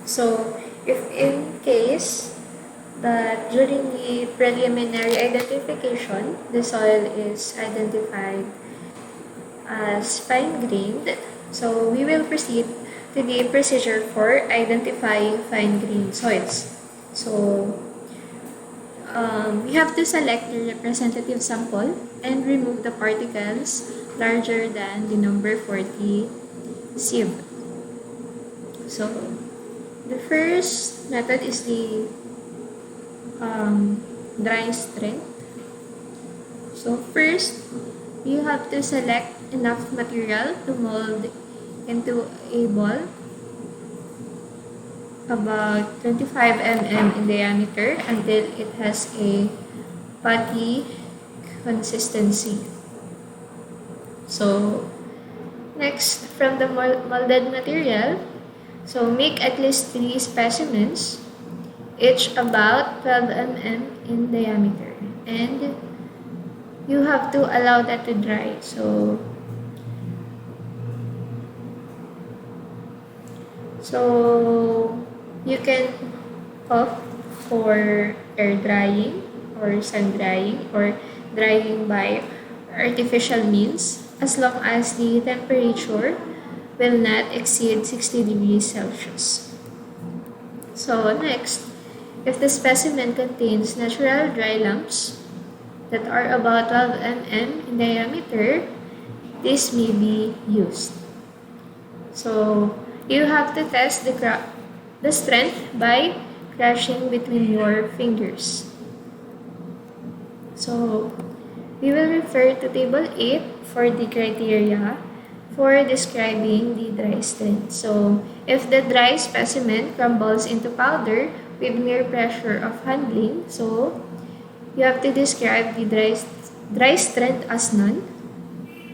So, if in case that during the preliminary identification, the soil is identified as fine-grained, so we will proceed to the procedure for identifying fine-grained soils. So, we have to select the representative sample and remove the particles larger than the number 40 sieve. So, the first method is the dry strength. So, first, you have to select enough material to mold into a ball about 25 mm in diameter until it has a putty consistency. So, next, from the molded material, so make at least 3 specimens, each about 12 mm in diameter. And you have to allow that to dry. So you can opt for air drying or sun drying or drying by artificial means as long as the temperature will not exceed 60 degrees Celsius. So next, if the specimen contains natural dry lumps that are about 12 mm in diameter, this may be used. So you have to test the strength by crushing between your fingers. So we will refer to table 8 for the criteria for describing the dry strength. So if the dry specimen crumbles into powder with mere pressure of handling, so you have to describe the dry strength as none.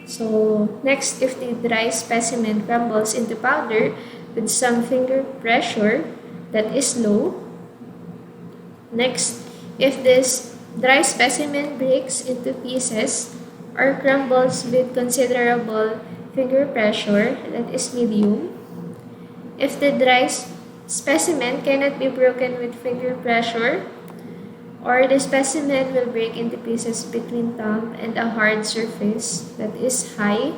So next, if the dry specimen crumbles into powder with some finger pressure, that is low. Next, if this dry specimen breaks into pieces or crumbles with considerable finger pressure, that is medium. If the dry specimen cannot be broken with finger pressure, or the specimen will break into pieces between thumb and a hard surface, that is high.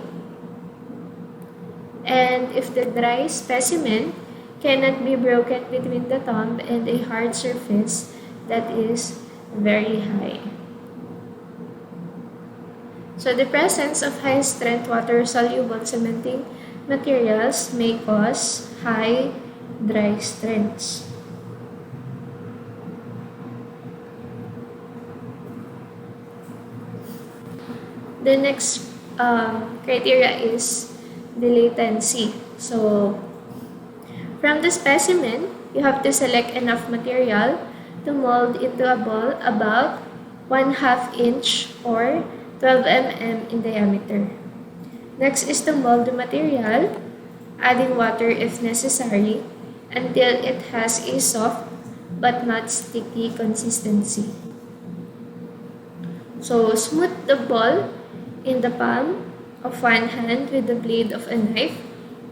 And if the dry specimen cannot be broken between the thumb and a hard surface, that is very high. So the presence of high-strength water-soluble cementing materials may cause high dry strengths. The next criteria is the latency. So, from the specimen, you have to select enough material to mold into a ball about 1/2 inch or 12 mm in diameter. Next is to mold the material, adding water if necessary, until it has a soft but not sticky consistency. So, smooth the ball in the palm of one hand with the blade of a knife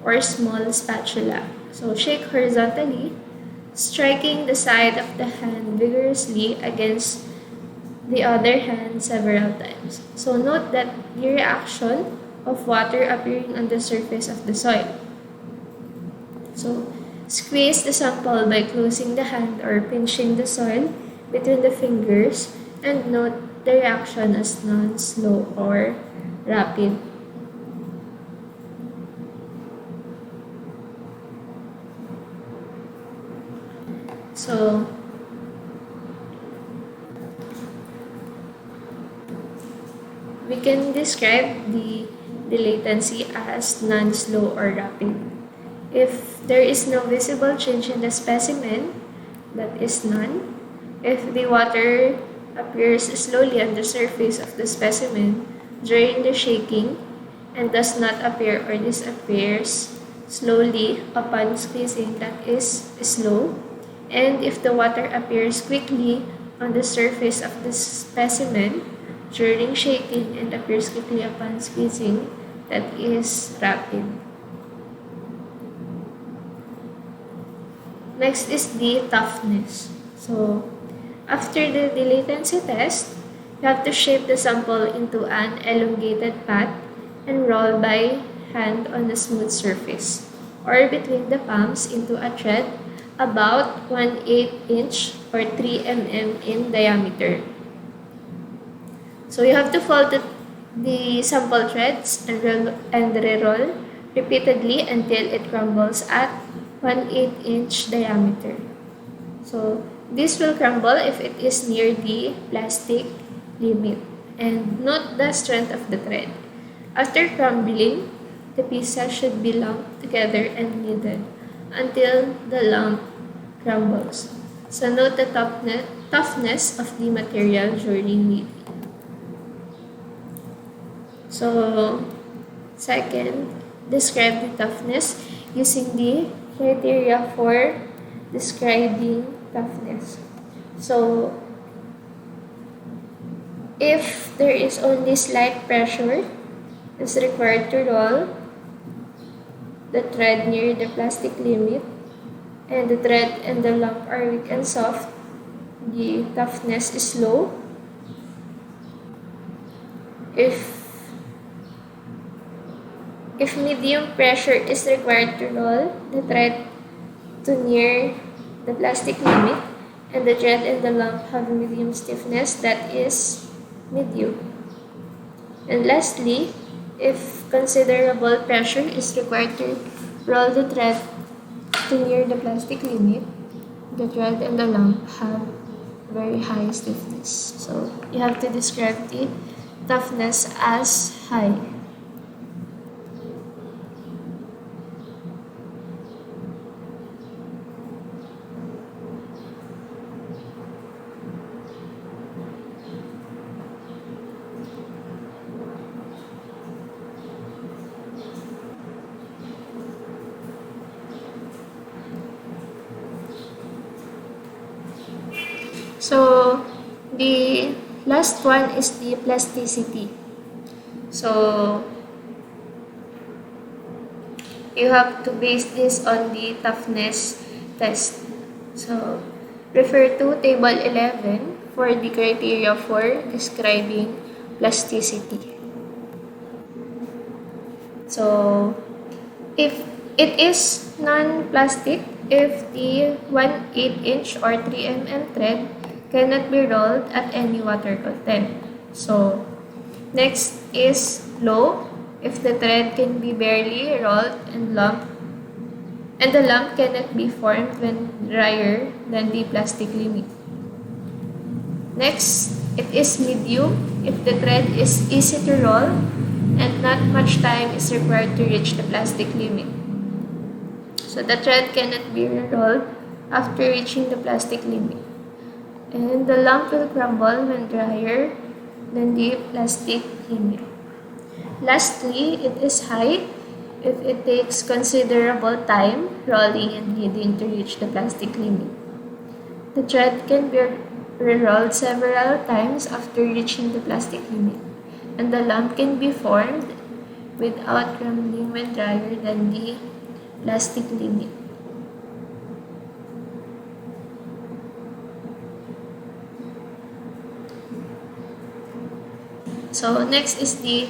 or small spatula. So shake horizontally, striking the side of the hand vigorously against the other hand several times. So note that the reaction of water appearing on the surface of the soil. So squeeze the sample by closing the hand or pinching the soil between the fingers, and note the reaction as non-slow or rapid. So we can describe the latency as non-slow or rapid. If there is no visible change in the specimen, that is none. If the water appears slowly on the surface of the specimen during the shaking and does not appear or disappears slowly upon squeezing, that is slow. And if the water appears quickly on the surface of the specimen during shaking and appears quickly upon squeezing, that is rapid. Next is the toughness. So, after the latency test, you have to shape the sample into an elongated path and roll by hand on a smooth surface, or between the palms into a thread about 1/8 inch or 3 mm in diameter. So you have to fold the sample threads and re-roll repeatedly until it crumbles at 1/8 inch diameter. So this will crumble if it is near the plastic limit. And note the strength of the thread. After crumbling, the pieces should be lumped together and kneaded until the lump crumbles. So note the toughness of the material during kneading. So, second, describe the toughness using the criteria for describing toughness. So, if there is only slight pressure is required to roll the thread near the plastic limit, and the thread and the lump are weak and soft, the toughness is low. If medium pressure is required to roll the thread to near the plastic limit, and the thread and the lump have medium stiffness, that is medium. And lastly, if considerable pressure is required to roll the thread to near the plastic limit, the thread and the lump have very high stiffness. So you have to describe the toughness as high. So the last one is the plasticity. So you have to base this on the toughness test. So refer to table 11 for the criteria for describing plasticity. So if it is non-plastic, if the 1/8 inch or 3 mm thread cannot be rolled at any water content. So next is low, if the thread can be barely rolled and the lump cannot be formed when drier than the plastic limit. Next, it is medium, if the thread is easy to roll and not much time is required to reach the plastic limit. So the thread cannot be rolled after reaching the plastic limit. And the lump will crumble when drier than the plastic limit. Lastly, it is high if it takes considerable time rolling and kneading to reach the plastic limit. The thread can be re-rolled several times after reaching the plastic limit, and the lump can be formed without crumbling when drier than the plastic limit. So next is the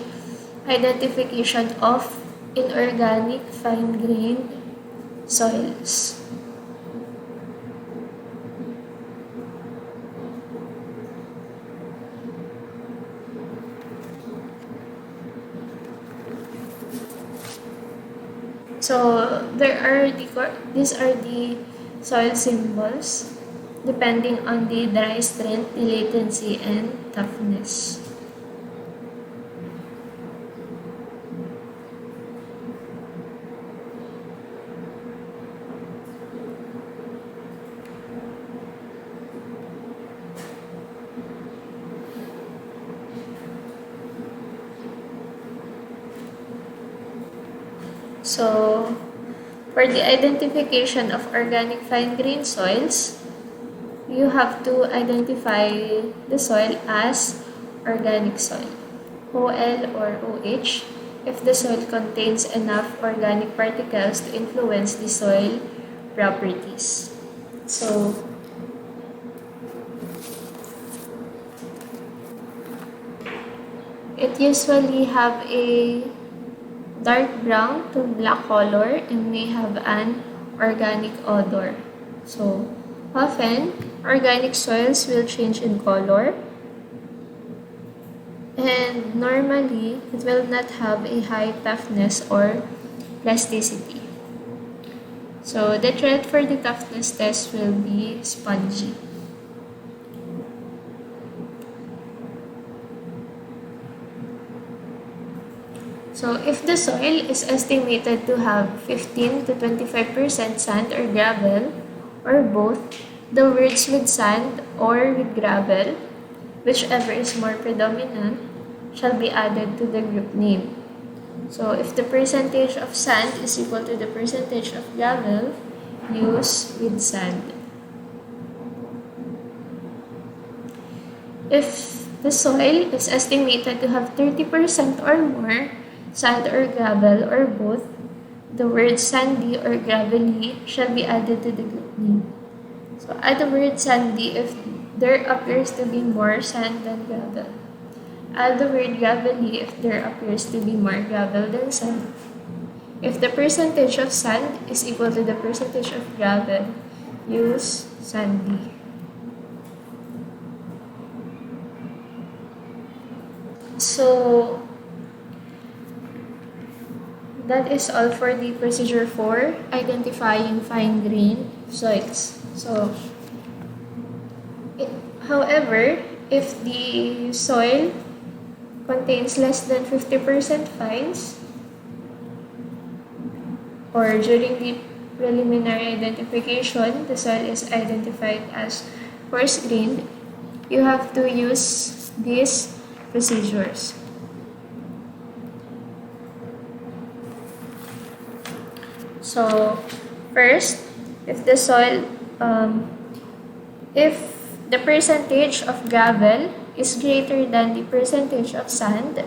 identification of inorganic fine-grained soils. So these are the soil symbols depending on the dry strength, the latency, and toughness. So, for the identification of organic fine-grained soils, you have to identify the soil as organic soil, OL or OH, if the soil contains enough organic particles to influence the soil properties. So it usually have a dark brown to black color and may have an organic odor. So often, organic soils will change in color, and normally it will not have a high toughness or plasticity. So the threat for the toughness test will be spongy. So if the soil is estimated to have 15 to 25% sand or gravel, or both, the words with sand or with gravel, whichever is more predominant, shall be added to the group name. So if the percentage of sand is equal to the percentage of gravel, use with sand. If the soil is estimated to have 30% or more sand or gravel or both, the word sandy or gravelly shall be added to the group name. So add the word sandy if there appears to be more sand than gravel. Add the word gravelly if there appears to be more gravel than sand. If the percentage of sand is equal to the percentage of gravel, use sandy. So that is all for the procedure for identifying fine grained soils. So, however, if the soil contains less than 50% fines, or during the preliminary identification, the soil is identified as coarse grained, you have to use these procedures. So, first, if the soil, if the percentage of gravel is greater than the percentage of sand,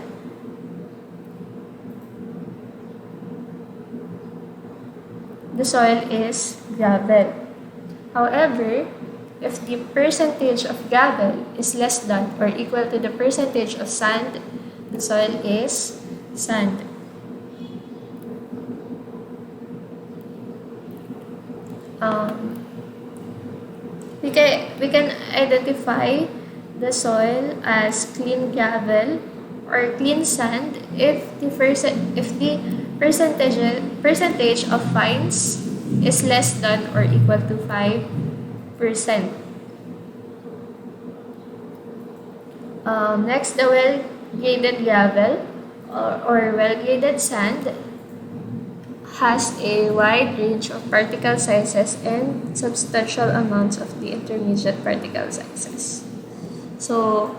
the soil is gravel. However, if the percentage of gravel is less than or equal to the percentage of sand, the soil is sand. We can identify the soil as clean gravel or clean sand if the percentage of fines is less than or equal to 5%. Next, the well-graded gravel or well-graded sand has a wide range of particle sizes and substantial amounts of the intermediate particle sizes. So,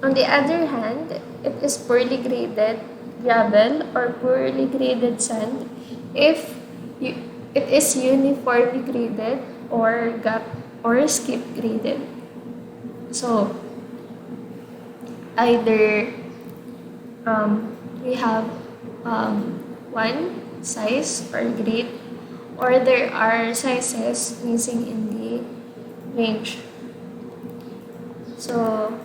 on the other hand, it is poorly graded gravel or poorly graded sand if it is uniformly graded or gap or skip graded. So, either we have one size or grade, or there are sizes missing in the range. So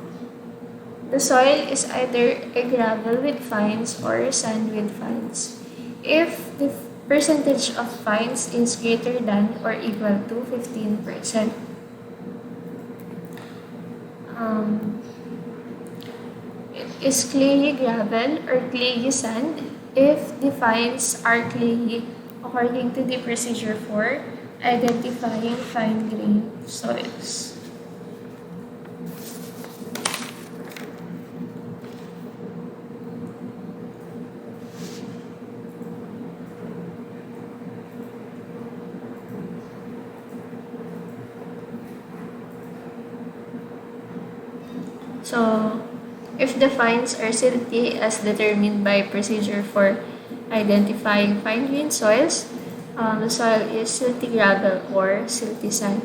the soil is either a gravel with fines or sand with fines. If the percentage of fines is greater than or equal to 15%. It is clayey gravel or clayey sand if the fines are clayey according to the procedure for identifying fine-grained soils. So, if the fines are silty as determined by procedure for identifying fine-grained soils, the soil is silty gravel or silty sand.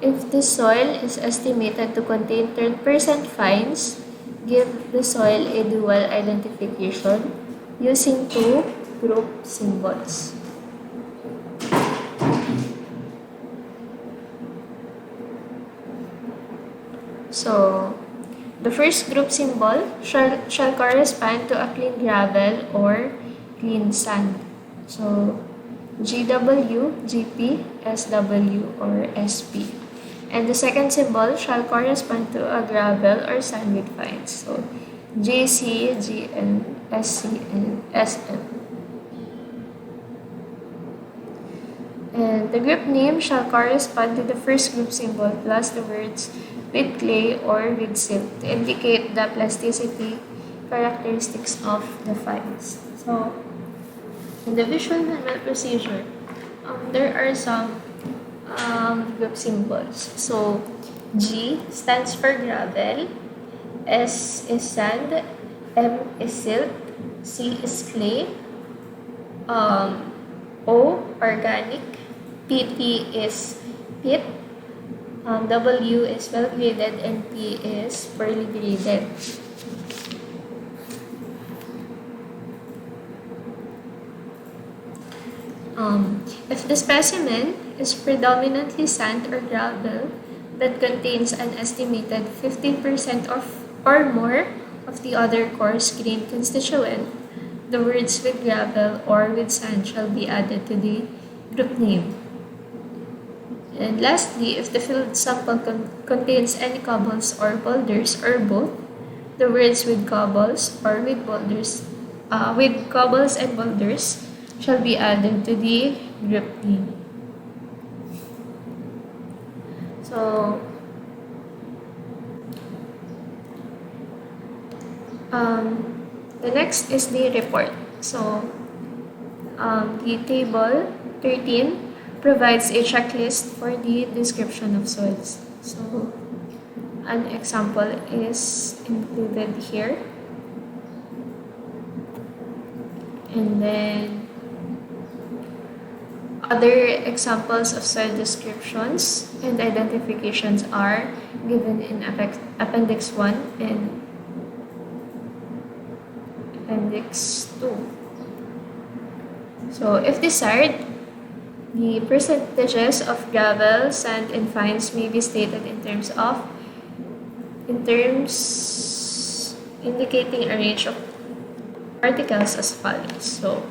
If the soil is estimated to contain 10% fines, give the soil a dual identification using two group symbols. So, the first group symbol shall correspond to a clean gravel or clean sand. So, GW, GP, SW, or SP. And the second symbol shall correspond to a gravel or sand with fines. So, JC, GN, SC, and SM. And the group name shall correspond to the first group symbol plus the words with clay or with silt to indicate the plasticity characteristics of the fines. So, in the visual manual procedure, there are some group symbols. So, G stands for gravel, S is sand, M is silt, C is clay, O organic, PT is pit, W is well graded, and P is poorly graded. If the specimen is predominantly sand or gravel that contains an estimated 15% or more of the other coarse grain constituent, the words with gravel or with sand shall be added to the group name. And lastly, if the field sample contains any cobbles or boulders or both, the words with cobbles or with boulders, with cobbles and boulders shall be added to the group name. So, the next is the report. So, the table 13 provides a checklist for the description of soils. So, an example is included here. And then, other examples of soil descriptions and identifications are given in Appendix 1 and Appendix 2. So, if desired, the percentages of gravel, sand, and fines may be stated in terms indicating a range of particles as follows. So,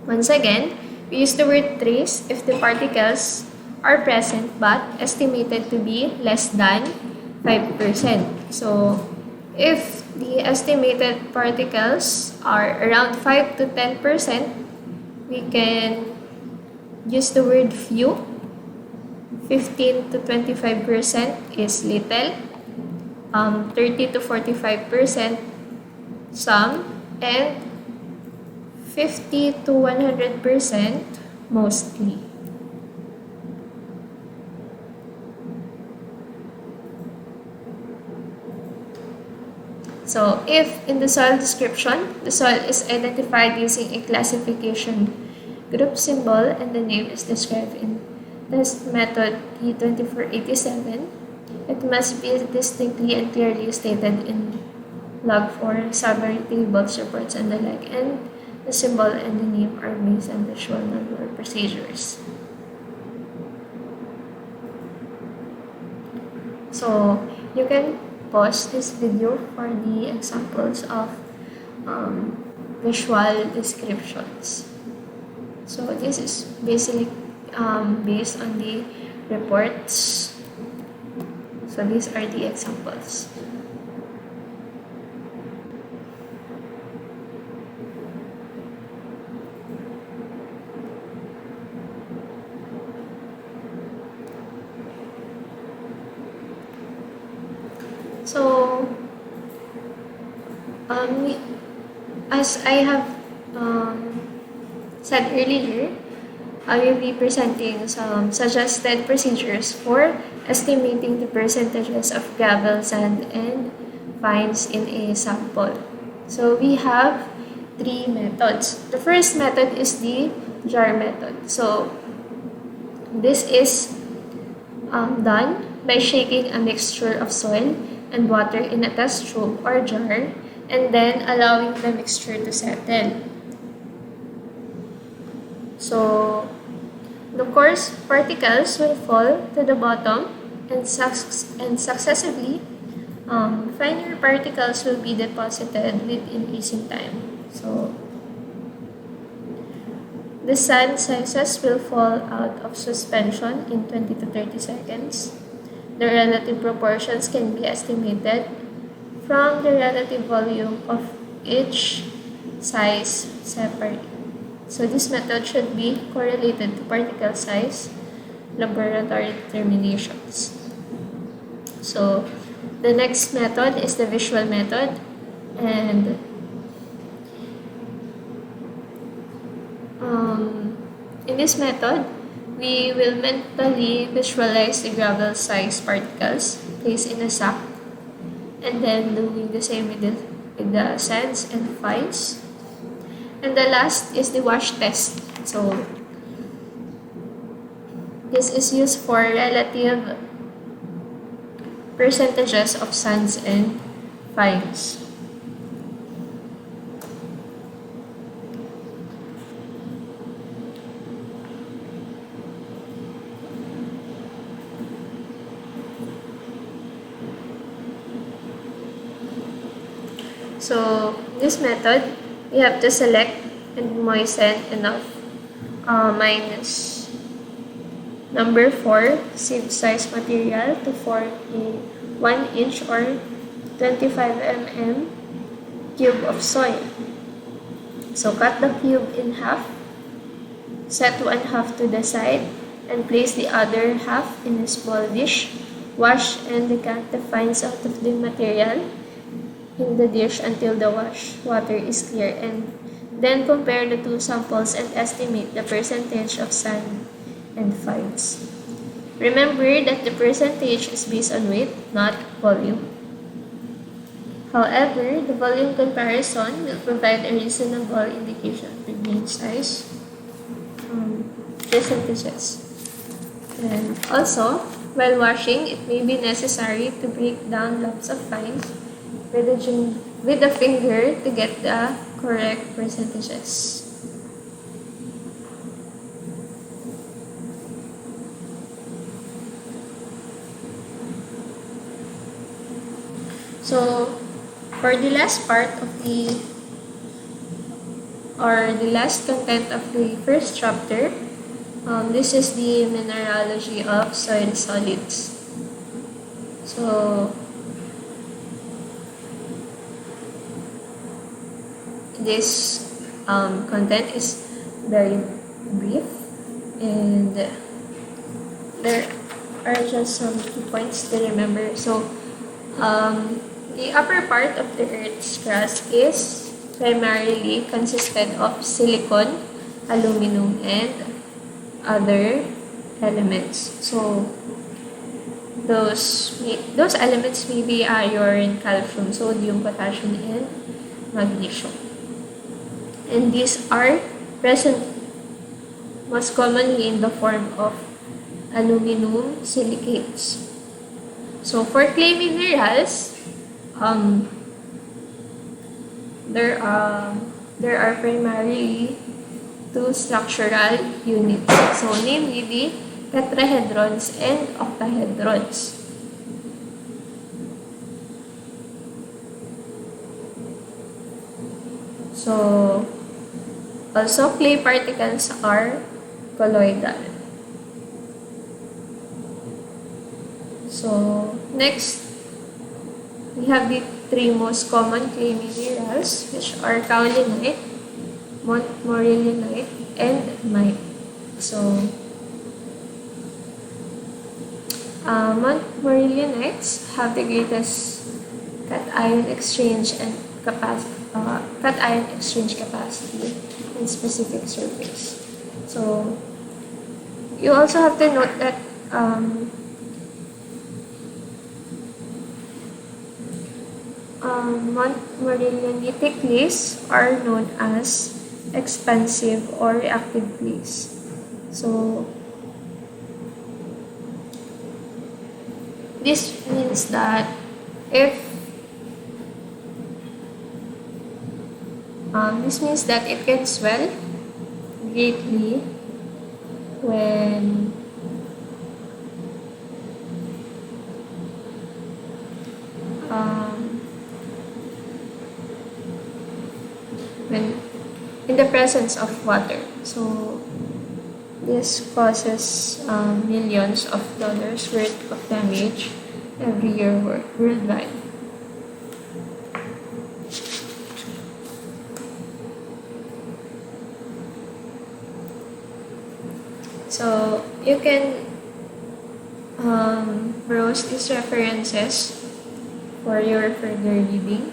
once again, we use the word trace if the particles are present but estimated to be less than 5%. So, if the estimated particles are around 5 to 10%, we can use the word few. 15 to 25% is little. 30 to 45% some, and 50 to 100% mostly. So, if in the soil description, the soil is identified using a classification group symbol and the name is described in test method T2487, it must be distinctly and clearly stated in log 4, summary tables, reports, and the like, and the symbol and the name are based on visual manual procedures. So, you can pause this video for the examples of visual descriptions. So, this is basically based on the reports. So, these are the examples. So, as I have said earlier, I will be presenting some suggested procedures for estimating the percentages of gravel, sand, and fines in a sample. So, we have three methods. The first method is the jar method. So, this is done by shaking a mixture of soil and water in a test tube or jar and then allowing the mixture to settle. So, the coarse particles will fall to the bottom and successively, finer particles will be deposited with increasing time. So the sand sizes will fall out of suspension in 20 to 30 seconds. The relative proportions can be estimated from the relative volume of each size separately. So this method should be correlated to particle size laboratory determinations. So the next method is the visual method, and in this method, we will mentally visualize the gravel-sized particles placed in a sack, and then doing the same with the sands and fines. And the last is the wash test. So this is used for relative percentages of sands and fines. So this method, we have to select and moisten enough minus number 4 sieve size material to form a 1 inch or 25 mm cube of soil. So cut the cube in half, set one half to the side, and place the other half in a small dish. Wash and decant the fines out of the material in the dish until the water is clear, and then compare the two samples and estimate the percentage of sand and fines. Remember that the percentage is based on weight, not volume. However, the volume comparison will provide a reasonable indication of the grain size percentages. And also, while washing, it may be necessary to break down lumps of fines with the finger to get the correct percentages. So for the last part of the last content of the first chapter, this is the mineralogy of soil solids. So this content is very brief, and there are just some key points to remember. So the upper part of the Earth's crust is primarily consisted of silicon, aluminum, and other elements. So those elements may be iron, calcium, sodium, potassium, and magnesium. And these are present most commonly in the form of aluminum silicates. So for clay minerals, there are primarily two structural units. So namely the tetrahedrons and octahedrons. So also clay particles are colloidal. So next, we have the three most common clay minerals, which are kaolinite, montmorillonite, and mite. So montmorillonites have the greatest cation exchange capacity in specific surface. So you also have to note that montmorillonitic clays are known as expansive or reactive clays. So this means that it can swell greatly when in the presence of water. So this causes millions of dollars worth of damage every year worldwide. So you can browse these references for your further reading.